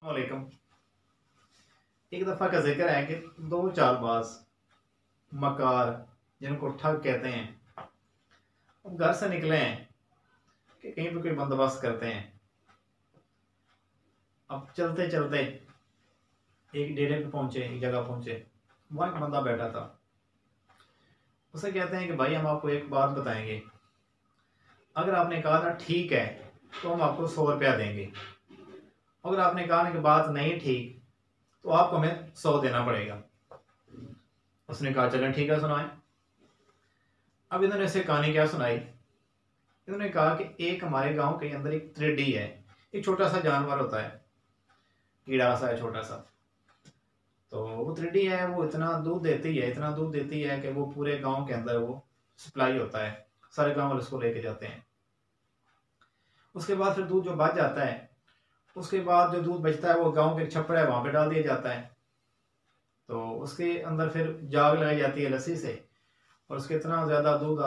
वालेकुम। एक दफ़ा का जिक्र है कि दो चालबाज मकार जिनको ठग कहते हैं वो घर से निकले हैं कि कहीं पे कोई बंदोबस्त करते हैं। अब चलते चलते एक डेरे पे पहुंचे, एक जगह पहुंचे। वहाँ एक बंदा बैठा था। उसे कहते हैं कि भाई हम आपको एक बात बताएंगे, अगर आपने कहा ना ठीक है तो हम आपको 100 रुपया देंगे, अगर आपने कहा ना कि बात नहीं ठीक तो आपको हमें 100 देना पड़ेगा। उसने कहा चलें ठीक है सुनाएं। अब इन्होंने इसे कहानी क्या सुनाई, इन्होंने कहा कि एक हमारे गांव के अंदर एक त्रिडी है। एक छोटा सा जानवर होता है, कीड़ा सा है छोटा सा। तो वो त्रिडी है, वो इतना दूध देती है, इतना दूध देती है कि वो पूरे गांव के अंदर वो सप्लाई होता है, सारे गांव वाले उसको लेके जाते हैं। उसके बाद फिर दूध जो बच जाता है, उसके बाद जो दूध बचता है वो गांव के छप्पड़ है वहां पे डाल दिया जाता है। तो उसके अंदर फिर जाग लगाई जाती है लस्सी से, और उसके इतना ज्यादा दूध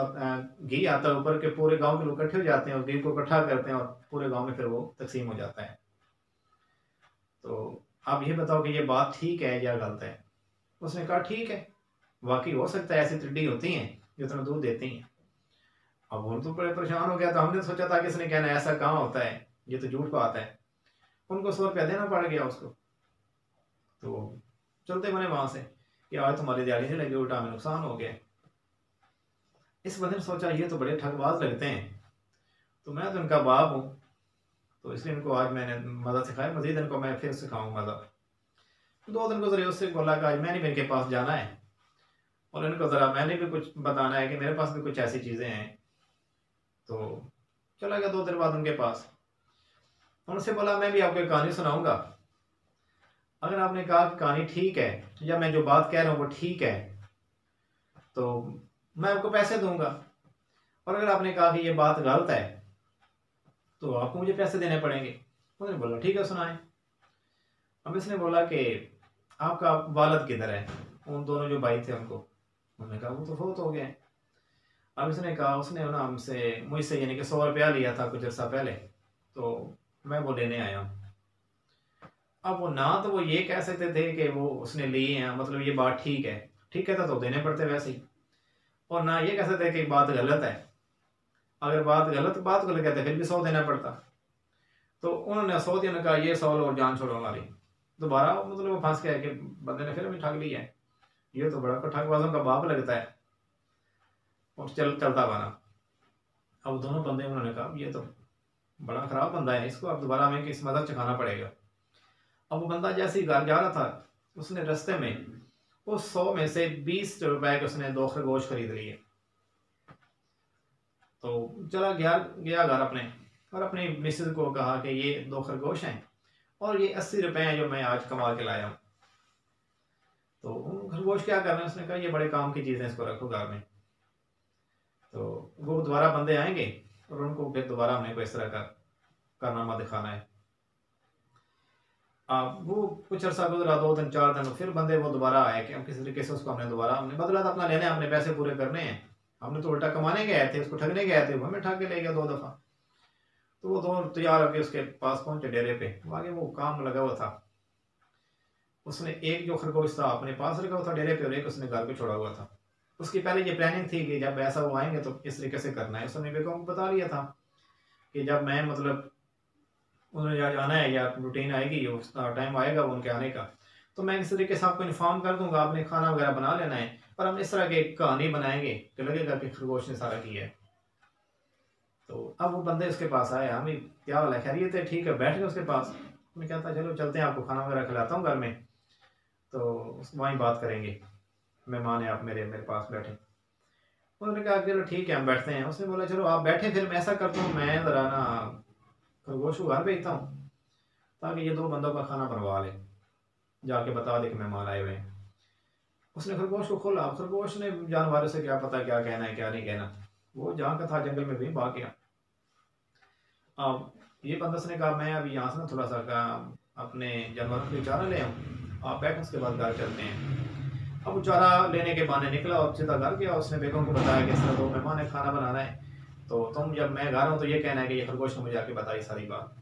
घी आता है ऊपर के पूरे गांव के लोग इकट्ठे हो जाते हैं और घी को इकट्ठा करते हैं और पूरे गांव में फिर वो तकसीम हो जाता है। तो आप ये बताओ कि ये बात ठीक है या गलत है। उसने कहा ठीक है, वाकई हो सकता है ऐसी त्रुटि होती हैं जो इतना दूध देती हैं। अब वो तो बड़े परेशान हो गया, तो हमने सोचा था कि इसने कहना ऐसा कहाँ होता है, ये तो झूठ बात है। उनको 100 रुपया देना पड़ गया उसको। तो चलते बने वहां से कि आज तुम्हारी दिहाड़ी नहीं लगी, उल्टा में नुकसान हो गया। इस बंदे ने सोचा ये तो बड़े ठगबाज लगते हैं, तो मैं तो इनका बाप हूँ, तो इसलिए इनको आज मैंने मदद सिखाया, मजीद इनको मैं फिर सिखाऊँ मदद। 2 दिन गुजरे, उससे बोला कि आज मैंने भी इनके पास जाना है और इनको ज़रा मैंने भी कुछ बताना है कि मेरे पास भी कुछ ऐसी चीज़ें हैं। तो चला गया 2 दिन बाद उनके पास। उनसे बोला मैं भी आपको एक कहानी सुनाऊंगा, अगर आपने कहा कि कहानी ठीक है या मैं जो बात कह रहा हूँ वो ठीक है तो मैं आपको पैसे दूंगा, और अगर आपने कहा कि ये बात गलत है तो आपको मुझे पैसे देने पड़ेंगे। उन्होंने बोला ठीक है सुनाएं। अब इसने बोला कि आपका वालिद किधर है, उन दोनों जो भाई थे उनको। उन्होंने कहा वो तो फौत हो गए। अब इसने कहा उसने ना हमसे मुझसे यानी कि 100 रुपया लिया था कुछ अर्सा पहले, तो मैं वो लेने आया हूँ। अब वो ना तो वो ये कह सकते थे कि वो उसने लिए हैं, मतलब ये बात ठीक है, ठीक है तो देने पड़ते वैसे ही, और ना ये कह सकते कि बात गलत है, अगर बात गलत कहते फिर भी 100 देना पड़ता। तो उन्होंने 100 दिया, कहा ये 100 और जान छोड़ो हमारी। दोबारा मतलब वो फंस गया कि बंदे ने फिर भी ठग लिया है, ये तो बड़ा ठगबाजों का बाप लगता है, और चलता बना। अब दोनों बंदे उन्होंने कहा ये तो बड़ा खराब बंदा है, इसको अब दोबारा हमें किस मदद चखाना पड़ेगा। अब वो बंदा जैसे ही घर जा रहा था, उसने रास्ते में वो 100 में से 20 रुपए के उसने 2 खरगोश खरीद लिए। तो चला गया घर अपने, और अपनी मिसेज को कहा कि ये 2 खरगोश हैं और ये 80 रुपए हैं जो मैं आज कमा के लाया हूँ। तो खरगोश क्या करना है, उसने कहा ये बड़े काम की चीज़ें, इसको रखो घर में। तो वो दोबारा बंदे आएंगे और उनको फिर दोबारा हमने को इस तरह का कारनामा दिखाना है। वो कुछ अर्सा गुजरा, 2 दिन 4 दिन, फिर बंदे वो दोबारा आए कि हम किसी तरीके से उसको हमने बदला तो अपना लेना है, हमने पैसे पूरे करने हैं, हमने तो उल्टा कमाने गए थे, उसको ठगने गए थे, वो हमें ठग के ले गया 2 दफा। तो वो दोनों तैयार होकर उसके पास पहुंचे डेरे पे, आगे वो काम लगा हुआ था। उसने एक जो खरगोश था अपने पास रखा हुआ था डेरे पे, और एक उसने घर पे छोड़ा हुआ था। उसकी पहले ये प्लानिंग थी कि जब ऐसा वो आएंगे तो इस तरीके से करना है। उसने बेगम को बता लिया था कि जब मैं मतलब उन्होंने जाना है या रूटीन आएगी, उस टाइम आएगा वो उनके आने का, तो मैं इस तरीके से आपको इन्फॉर्म कर दूंगा, आपने खाना वगैरह बना लेना है, पर हम इस तरह की कहानी बनाएंगे कि लगेगा कि खरगोश ने सारा किया है। तो अब वो बंदे उसके पास आए, हमें क्या वाला खैरियत है, ठीक है, बैठ गए उसके पास। मैं कहता चलो चलते हैं, आपको खाना वगैरह खिलाता हूँ घर में, तो वहीं बात करेंगे, मेहमान है आप मेरे पास बैठे। उन्होंने कहा चलो ठीक है हम बैठते हैं। उसने बोला चलो आप बैठे, फिर मैं ऐसा करता हूँ, मैं ज़रा ना खरगोश को घर भेजता हूँ ताकि ये 2 बंदों का खाना बनवा ले, जाके बता दे कि मेहमान आए हुए हैं। उसने खरगोश को खोला। खरगोश ने जानवर से क्या पता क्या कहना है क्या नहीं कहना, वो जहाँ का था जंगल में भी भाग गया। अब ये बंदस ने कहा मैं अभी यहाँ से ना थोड़ा सा अपने जानवरों के लिए चारा ले आऊँ, आप बैठ उसके बाद घर चलते हैं। अब वो चारा लेने के बहाने निकला और सीधा घर गया। उसने बेगम को बताया कि इस तरह 2 मेहमान है, खाना बनाना है, तो तुम जब मैं घर हूँ तो ये कहना है कि ये खरगोश ने मुझे आके बताई सारी बात।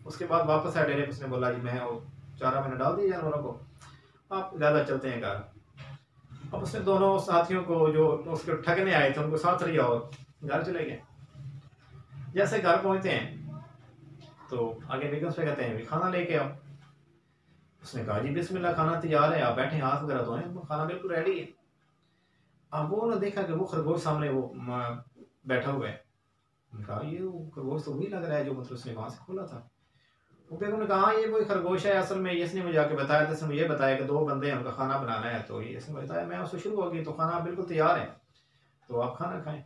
उसके बाद वापस आया डेरे पे, उसने बोला जी मैं वो चारा मैंने डाल दिया जानवरों को, आप ज़्यादा चलते हैं घर। अब उसने दोनों साथियों को जो उसके ठगने आए थे उनको साथ लिया और घर चले गए। जैसे घर पहुंचते हैं तो आगे बेगम से कहते हैं भी खाना लेके आओ। उसने कहा जी बिस्मिल्लाह, खाना तैयार है, आप बैठे हाथ वगैरह धोएं, खाना बिल्कुल रेडी है। अब वो ने देखा कि वो खरगोश सामने वो बैठा हुआ है। उन्होंने कहा ये वो खरगोश तो वही लग रहा है जो मतलब उसने वहां से खोला था। वो बेगम ने कहा हाँ ये वही खरगोश है, असल में इसने मुझे आके बताया था, इसने मुझे बताया कि 2 बंदे हैं उनका खाना बनाना है, तो ये इसने बताया, मैं उससे शुरू हो गई तो खाना बिल्कुल तैयार है, तो आप खाना खाएं।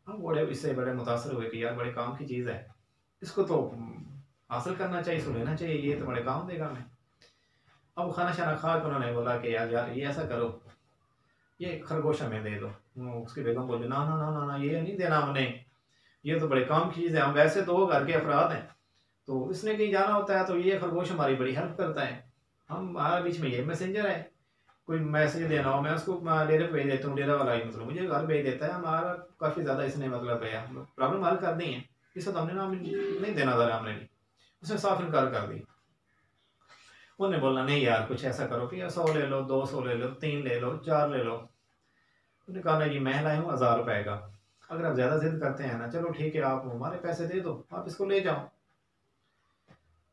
हम बड़े इससे बड़े मुतासर हुए कि यार बड़े काम की चीज़ है, इसको तो हासिल करना चाहिए, इसको लेना चाहिए, ये तो बड़े काम देगा हमें। अब वो खाना शाना खा के उन्होंने बोला कि यार ये ऐसा करो, ये खरगोश हमें दे दो। उसकी बेगम बोली ना ना ना ना ना, ये नहीं देना हमने, ये तो बड़े काम की चीज़ है, हम वैसे 2 घर के अफराद हैं, तो इसने कहीं जाना होता है तो ये खरगोश हमारी बड़ी हेल्प करता है, हम हमारे बीच में ये मैसेंजर है, कोई मैसेज देना हो मैं उसको डेरे पे भेज देता हूँ, डेरा वाला ही मतलब मुझे घर भेज देता है, हमारा काफ़ी ज़्यादा इसने मतलब है प्रॉब्लम हल कर दी है, इसको तो हमने नाम नहीं देना था हमने नहीं। उसने साफ इनकार कर दी। उन्होंने बोला नहीं यार कुछ ऐसा करो कि 100 ले लो, 200 ले लो, 3 ले लो, 4 ले लो। उन्होंने कहा ना जी मैं लाया हूँ 1000 रुपए का, अगर आप ज़्यादा जिद करते हैं ना चलो ठीक है आप हमारे पैसे दे दो, आप इसको ले जाओ।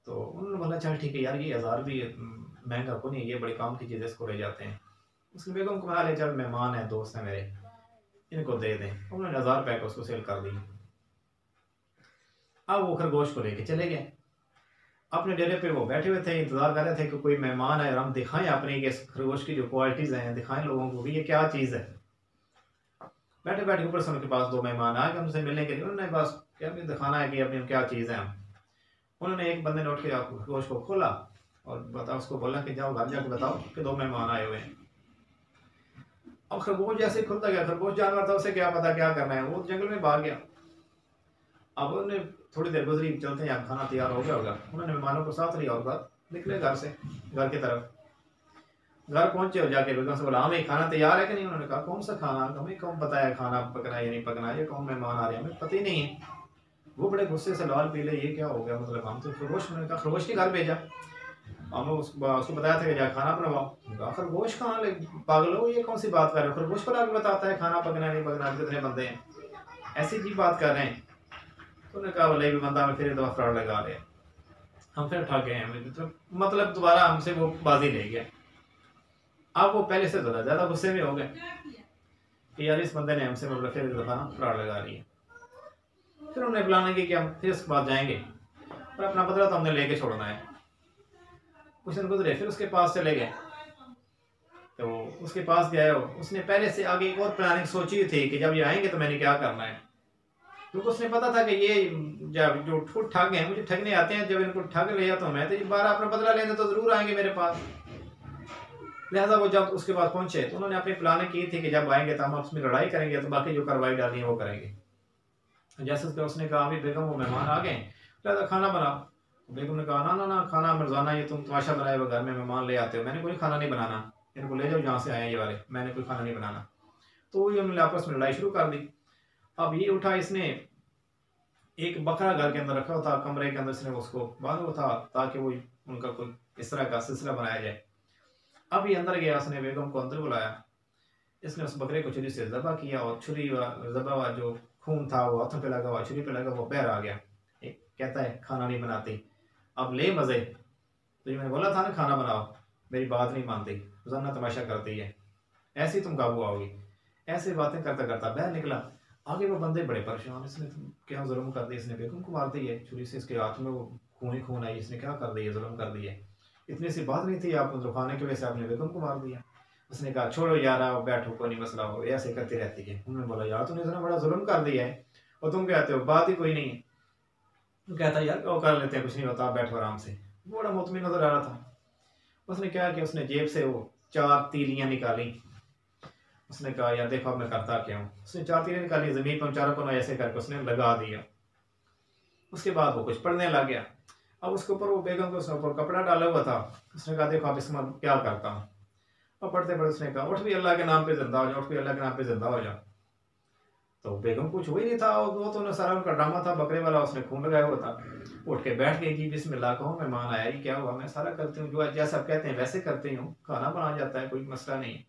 तो उन्होंने बोला चल ठीक है यार ये 1000 भी महंगा को नहीं, ये बड़े काम की चीज़ है, इसको ले जाते हैं। उसकी बेगम को ले चल मेहमान है, दोस्त है मेरे, इनको दे दें। उन्होंने 1000 रुपए को उसको सेल कर दी। अब वो खरगोश को लेके चले गए अपने डेरे पे, वो बैठे हुए थे इंतजार कर रहे थे कि कोई मेहमान आए और हम दिखाएं अपने के खरगोश की जो क्वालिटीज़ हैं, दिखाएं लोगों को कि ये क्या चीज़ है। बैठे बैठे ऊपर से उनके पास 2 मेहमान आए उनसे मिलने के लिए, उन्होंने बस क्या दिखाना है कि अपनी क्या चीज़ है। उन्होंने एक बंदे ने उठ के खरगोश को खोला और उसको बोला कि जाओ घर जाके बताओ कि 2 मेहमान आए हुए हैं। अब खरगोश जैसे खुलता गया, खरगोश जानवर था, उसे क्या पता क्या करना है, वो जंगल में भाग गया। अब उन्होंने थोड़ी देर गुजरी, चलते हैं अब खाना तैयार हो गया होगा, उन्होंने मेहमानों को साथ लिया और बात निकले घर से, घर की तरफ। घर पहुंचे और जाके बेगम से बोला हमें खाना तैयार है कि नहीं। उन्होंने कहा कौन सा खाना, हमें कौन पता है खाना पकना है या नहीं पकना है, ये कौन मेहमान आ रहे हैं हमें पता ही नहीं है। वो बड़े गुस्से से लाल पीले, ये क्या हो गया, मतलब हम तो खरगोश, उन्होंने कहा खरगोश के घर भेजा, हमने उसको बताया था कि जा खाना बनवाओ। खरगोश कहाँ ले पागल हो, ये कौन सी बात कर रहे हो, खरगोश को लाके बताता है खाना पकना नहीं पकना, कितने बंदे हैं, ऐसी जी बात कर रहे हैं। तो उन्होंने कहा बोले भी बंदा हमें फिर दफा फ्रॉड लगा रहे हैं, हम फिर ठग गए हैं, मतलब दोबारा हमसे वो बाजी ले गया। अब वो पहले से ज़्यादा गुस्से में हो गए कि यार इस बंदे ने हमसे मतलब फिर दफा फ्रॉड लगा रही है। फिर उन्होंने प्लान की कि हम फिर उसके बाद जाएंगे और अपना बदला तो हमने लेके छोड़ना है। कुछ दिन गुजरे, फिर उसके पास चले गए, तो उसके पास गए, उसने पहले से आगे एक और प्लानिंग सोची थी कि जब ये आएंगे तो मैंने क्या करना है, क्योंकि उसने पता था कि ये जब जो ठग हैं मुझे ठगने आते हैं, जब इनको ठग लिया तो मैं तो बारह अपना बदला लेने तो जरूर आएंगे मेरे पास। लिहाजा वो जब उसके पास पहुंचे तो उन्होंने अपनी प्लानिंग की थी कि जब आएंगे तो हम उसमें लड़ाई करेंगे, तो बाकी जो कार्रवाई डालनी है वो करेंगे। जैसे उसने कहा अभी बेगम वो मेहमान आ गए, लिहाजा खाना बनाओ। बेगम ने कहा ना ना ना खाना मरजाना, ये तुम तमाशा बनाए हुए घर में मेहमान ले आते हो, मैंने कोई खाना नहीं बनाना, इनको ले जाओ जहाँ से आए ये वाले, मैंने कोई खाना नहीं बनाना। तो ये उन्होंने आपस में लड़ाई शुरू कर दी। अब ये उठा, इसने एक बकरा घर के अंदर रखा हुआ था, कमरे के अंदर इसने उसको बांधा हुआ था ताकि वो उनका कोई इस तरह का सिलसिला बनाया जाए। अब ये अंदर गया, उसने बेगम को अंदर बुलाया, इसने उस बकरे को छुरी से ज़बह किया और छुरी ज़बह हुआ जो खून था वो हाथों पे लगा हुआ, छुरी पे लगा वो पैर आ गया। एक कहता है खाना नहीं बनाती, अब ले मज़े, तो ये मैंने बोला था ना खाना बनाओ, मेरी बात नहीं मानती, रोजाना तमाशा करती है, ऐसे ही तुम काबू आओगी। ऐसे बातें करता करता बाहर निकला। आगे वो बंदे बड़े परेशान, इसने क्या जुल्म कर दिया, इसने बेगम को मार दी है छुरी से, इसके हाथ में वो खून ही खून आई, इसने क्या कर दिया, जुल्म कर दिया, इतनी सी बात नहीं थी, आप खाने की वजह से आपने बेगम को मार दिया। उसने कहा छोड़ो यार आओ बैठो, कोई नहीं मसला हो, ऐसे करती रहती है। उन्होंने बोला यार तूने इतना बड़ा जुल्म कर दिया है और तुम कहते हो बात ही कोई नहीं है। तो कहता यार वो कर लेते हैं, कुछ नहीं होता, आप बैठो आराम से। बड़ा मुतमिन नजर आ रहा था। उसने क्या किया, उसने जेब से वो 4 तीलियां निकाली। उसने कहा यार देखो अब मैं करता क्या हूँ। उसने 4 तीलियां निकाली, जमीन पर चारों को ऐसे करके उसने लगा दिया। उसके बाद वो कुछ पढ़ने लग गया। अब उसके ऊपर वो बेगम के उसने ऊपर कपड़ा डाला हुआ था। उसने कहा देखो अब इसमें क्या करता हूँ। और पढ़ते पढ़ते उसने कहा उठ भी अल्लाह के नाम पे जिंदा हो जाओ, उठ भी अल्लाह के नाम पे जिंदा हो जाओ। तो बेगम कुछ हुई नहीं था, वो तो सारा उनका ड्रामा था बकरे वाला, उसने खून लगाया हुआ था। उठ के बैठ गई जी, बिस्मिल्लाह कहो, मेहमान आया, ये क्या हुआ? मैं सारा करती हूँ, जो जैसा आप कहते हैं वैसे करती हूँ, खाना बना जाता है, कोई मसला नहीं है।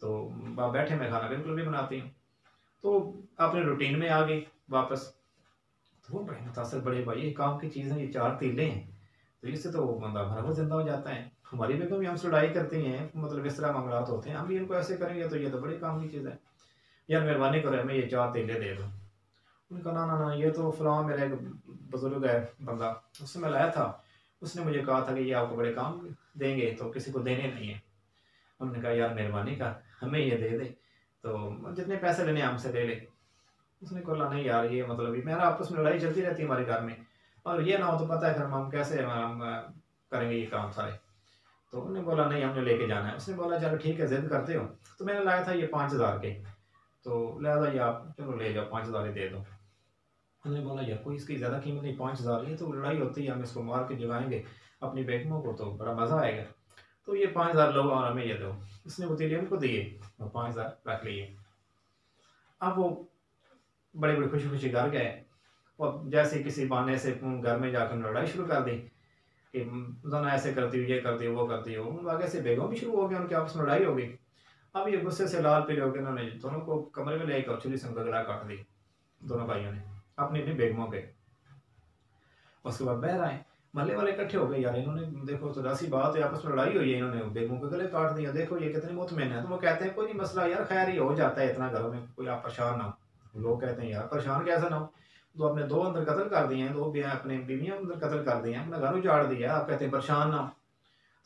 तो आप बैठे, मैं खाना बिल्कुल भी बनाती हूँ। तो अपने रूटीन में आ गई वापस। तो वो बड़े मुतासर, बड़े भाई ये काम की चीज़ है, ये 4 तीले हैं, तो इससे तो बंदा भरा हुआ जिंदा हो जाता है। हमारी बेगम भी हमसे लड़ाई करती हैं, मतलब इस तरह मामलात होते हैं, हम भी इनको ऐसे करेंगे तो ये तो बड़ी काम की चीज़ है, यार मेहरबानी करो हमें ये 4 तीले दे दो। उन्होंने कहा ना ना ना, ये तो फलां मेरा एक बुजुर्ग है बंदा, उससे मैं लाया था, उसने मुझे कहा था कि ये आपको बड़े काम देंगे, तो किसी को देने नहीं है। उन्होंने कहा यार मेहरबानी कर, हमें ये दे दे, तो जितने पैसे लेने हमसे ले ले। उसने बोला नहीं यार, ये मतलब ये मेरा आपस में लड़ाई चलती रहती है हमारे घर में, और ये ना हो तो पता है फिर हम कैसे हम करेंगे ये काम सारे। तो उन्होंने बोला नहीं, हमने लेके जाना है। उसने बोला चलो ठीक है, जिद करते हो। तो मैंने लाया था ये 5,000 के, तो लिहाजा ये आप चलो ले जाओ, 5,000 ही दे दो। उन्होंने बोला यार कोई इसकी ज़्यादा कीमत नहीं, 5,000, ये तो लड़ाई होती है, हम इसको मार के जगाएंगे अपनी बेगमों को, तो बड़ा मज़ा आएगा, तो ये 5,000 लो और हमें ये दो। उसने वतीले उनको दिए और 5,000 रख लिए। अब वो बड़े बड़े खुशी खुशी घर गए, और जैसे किसी बहाने से घर में जाकर लड़ाई शुरू कर दी कि जाना ऐसे करती हो, ये करती हो, वो करती हो। आगे से बेगम भी शुरू हो गए, उनके आपस में लड़ाई हो गई। अब ये गुस्से से लाल पीले हो गए, उन्होंने दोनों को कमरे में लेकर छुरी से उनका गला काट दी, दोनों भाइयों ने अपनी अपनी बेगमों के। उसके बाद बहर आए, महल्ले वाले इकट्ठे हो गए, यार इन्होंने देखो तो ऐसी बात है, आपस में लड़ाई हुई है, इन्होंने बेगमों के गले काट दिया, देखो ये कितने मुतमिन है। तो वो कहते हैं कोई नहीं मसला यार, खैर ही हो जाता है इतना घरों में, कोई आप परेशान ना हो। लोग कहते हैं यार परेशान कैसे ना हो, तो आपने 2 अंदर कत्ल कर दिए हैं, 2 अपने बीवियां अंदर कत्ल कर दी हैं, अपना घर उजाड़ दिया, आप कहते हैं परेशान ना हो।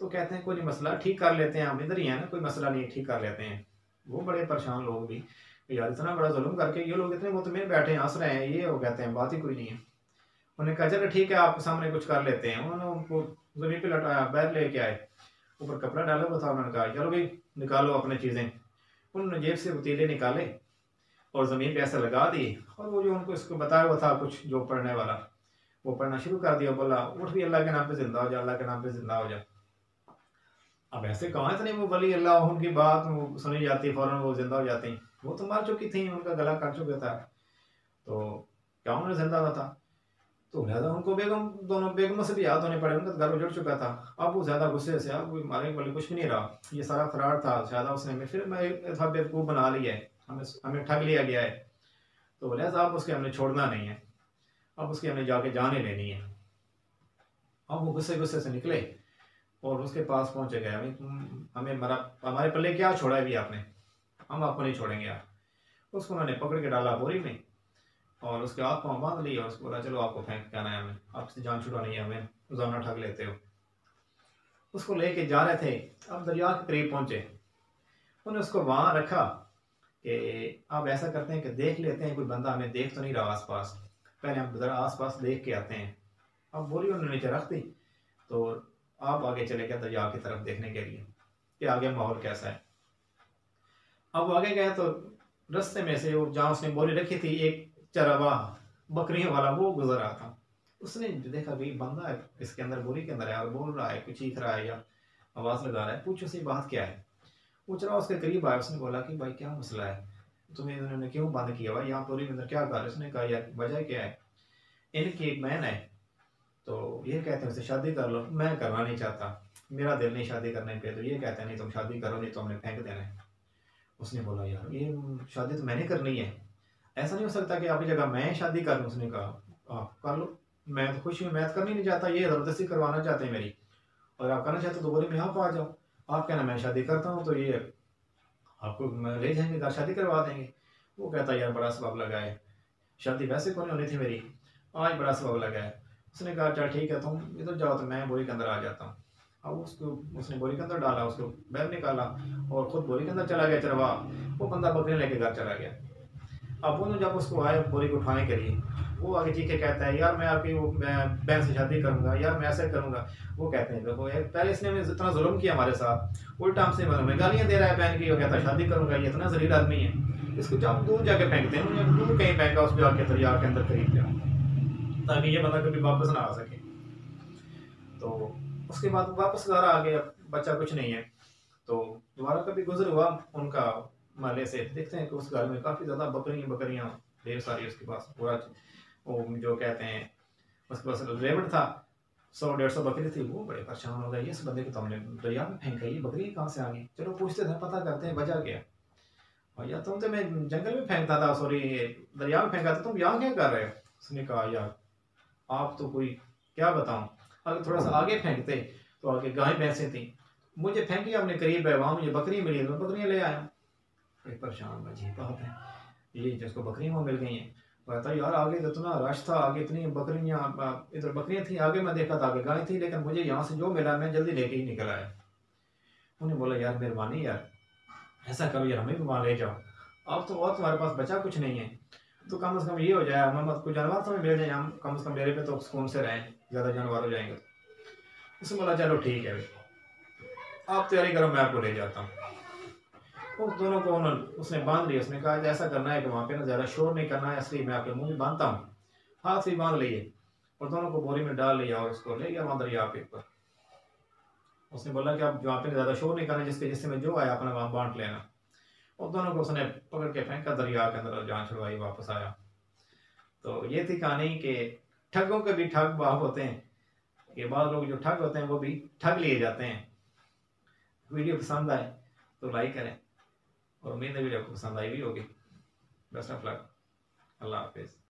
तो कहते हैं कोई नहीं मसला, ठीक कर लेते हैं, हम इधर ही हैं ना, कोई मसला नहीं, ठीक कर लेते हैं। वो बड़े परेशान लोग भी, यार इतना बड़ा जुल्म करके ये लोग इतने मुतमिन बैठे हैं, हंस रहे हैं, ये वो कहते हैं बात ही कोई नहीं है। उन्होंने कहा चलो ठीक है, आपके सामने कुछ कर लेते हैं। उन्होंने उनको जमीन पे लटाया, बैग लेके आए, ऊपर कपड़ा डाला हुआ था, उन्होंने कहा चलो भाई निकालो अपने चीज़ें। उन्होंने जेब से वतीले निकाले और ज़मीन पे ऐसे लगा दिए, और वो जो उनको इसको बताया हुआ था कुछ जो पढ़ने वाला, वो पढ़ना शुरू कर दिया। बोला उठ भी अल्लाह के नाम पे जिंदा हो जा, अल्लाह के नाम पे जिंदा हो जा। अब ऐसे कहाँ इतने वो वली अल्लाह, उनकी बात वो सुनी जाती, फौरन वो जिंदा हो जाती। वो तो मर चुकी थी, उनका गला कट चुका था, तो क्या उन्होंने जिंदा हुआ था? तो लिहाजा उनको बेगम, दोनों बेगमों से भी याद होने पड़े, उनका घर उजड़ चुका था। अब वो ज्यादा गुस्से से, अब वो मारे बोले कुछ भी नहीं रहा, ये सारा फरार था, शायद उसने फिर मैं बेवकूफ़ बना लिया है, हमें हमें ठग लिया गया है, तो लिहाजा अब उसके हमने छोड़ना नहीं है, अब उसकी हमने जाके जाने लेनी है। अब वो गुस्से गुस्से से निकले और उसके पास पहुंचे गए, हमें हमारे पल्ले क्या छोड़ा है भी आपने, हम आपको नहीं छोड़ेंगे यार। उसको उन्होंने पकड़ के डाला बोरी में और उसके हाथ पाँव बांध लिया, और उसको बोला चलो आपको फेंक के आना है, हमें आपसे जान छुड़ानी है, हमें रोजाना ठग लेते हो। उसको लेके जा रहे थे, अब दरिया के करीब पहुंचे, उन्होंने उसको वहां रखा कि अब ऐसा करते हैं कि देख लेते हैं कोई बंदा हमें देख तो नहीं रहा आसपास, पहले हम जरा आसपास देख के आते हैं। अब बोरी उन्होंने नीचे रख दी, तो आप आगे चले गए दरिया की तरफ देखने के लिए कि आगे माहौल कैसा है। अब वो आगे गए तो रास्ते में से वो जहाँ उसने बोरी रखी थी, एक चरवाहा बकरियों वाला वो गुजर रहा था। उसने देखा कि बंदा है इसके अंदर, बोरी के अंदर है, और बोल रहा है, कुछ चीख रहा है या आवाज़ लगा रहा है, पूछो सी बात क्या है। वो चला उसके करीब आया, उसने बोला कि भाई क्या मसला है, तुम्हें इन्होंने क्यों बंद किया भाई, यहाँ बोरी के अंदर क्या कर रहे? उसने कहा यार वजह क्या है, इनकी एक बहन है, तो ये कहते हैं उससे शादी कर लो, मैं करना नहीं चाहता, मेरा दिल नहीं शादी करने पे, तो ये कहते हैं नहीं तुम शादी करो, नहीं तो हमने फेंक देना है। उसने बोला यार ये शादी तो मैंने करनी है, ऐसा नहीं हो सकता कि आपकी जगह मैं शादी कर लूँ। उसने कहा आप कर लो, मैं तो खुश हूँ, मैं तो करनी नहीं चाहता, ये ज़बरदस्ती करवाना चाहते हैं मेरी, और आप करना चाहते हो तो बोले में आप आ जाओ, आप कहना मैं शादी करता हूँ, तो ये आपको ले जाएंगे घर, शादी करवा देंगे। वो कहता यार बड़ा सबब लगा है, शादी वैसे कौन होनी थी मेरी, आज बड़ा सबब लगा है। उसने कहा चल ठीक है तुम इधर जाओ, तो मैं बोरी के अंदर आ जाता हूँ। अब उसको उसने बोरी के अंदर डाला, उसको बैग निकाला और खुद बोरी के अंदर चला गया चरवा। वो बंदा बकरी लेके घर चला गया। अब वो जब उसको आए बोरी को उठाने के लिए, वो आगे चीखे कहता है यार मैं आपकी वो मैं बहन से शादी करूंगा, यार मैं ऐसे करूंगा। वो कहते हैं देखो यार पहले इसने इतना जुल्म किया हमारे साथ, उल्टा हमसे में गालियां दे रहा है बहन की, वो कहता है शादी करूंगा, ये इतना जलील आदमी है, इसको जब दूर जाके फेंकते हैं, उन्होंने दूर कहीं फेंका, उस पर आके दरिया के अंदर करीब गया, ताकि ये बंदा कभी वापस ना आ सके। तो उसके बाद वापस घर आ गया, बच्चा कुछ नहीं है। तो दोबारा कभी गुजर हुआ उनका महल्ले से, देखते हैं कि उस घर में काफ़ी ज़्यादा बकरियां ढेर सारी, उसके पास पूरा वो जो कहते हैं उसके पास रेवट था, 100-150 बकरी थी। वो बड़े परेशान हो गए, इस बंदे को तो हमने दरिया में फेंका, ये बकरी कहाँ से आ गई, चलो पूछते थे, पता करते हैं वजह क्या। भैया तुम तो मैं जंगल में फेंकता था, सॉरी दरिया में फेंका था, तुम यहाँ क्या कर रहे हो। उसने कहा यार आप तो कोई क्या बताऊं, अगर थोड़ा सा आगे फेंकते तो आगे गाय भैंसें थी, मुझे फेंकी आपने करीब है, वहां मुझे बकरी मिली तो बकरियां ले आया। बड़े परेशान, अजीब बात है ये, जिसको बकरियां वहां मिल गई हैं। कहता यार आगे तो इतना रश था, आगे इतनी बकरियां, इधर बकरियां थी, आगे मैं देखा था आगे गाय थी, लेकिन मुझे यहाँ से जो मिला मैं जल्दी लेके ही निकल आया। उन्हें बोला यार मेहरबानी यार ऐसा करो यार, हमें भी वहां ले जाओ, अब तो और तुम्हारे पास बचा कुछ नहीं है, तो कम से कम ये हो जाए हमें कुछ जानवर तो मिल जाए, हम कम से कम मेरे पे तो सुकून से रहें, ज़्यादा जानवर हो जाएंगे तो। उसने बोला चलो ठीक है भाई आप तैयारी करो, मैं आपको ले जाता हूँ। उस दोनों को उसने बांध लिया, उसने कहा ऐसा करना है कि वहाँ पे ना ज़्यादा शोर नहीं करना है, इसलिए मैं आपके मुंह में बांधता हूँ, हाथ से बांध लिए और दोनों को बोरी में डाल लिया और उसको ले गया वहाँ दरिया पे ऊपर। उसने बोला कि आप वहाँ पे ज़्यादा शोर नहीं करना, जिसके जिससे में जो आया अपना वहाँ बांट लेना। और दोनों को उसने पकड़ के फेंका दरिया के अंदर, जान छुड़वाई, वापस आया। तो ये थी कहानी कि ठगों के भी ठग बाप होते हैं, कि बाद लोग जो ठग होते हैं वो भी ठग लिए जाते हैं। वीडियो पसंद आए तो लाइक करें, और उम्मीद है वीडियो को पसंद आई भी होगी। बेस्ट ऑफ लक, अल्लाह हाफिज़।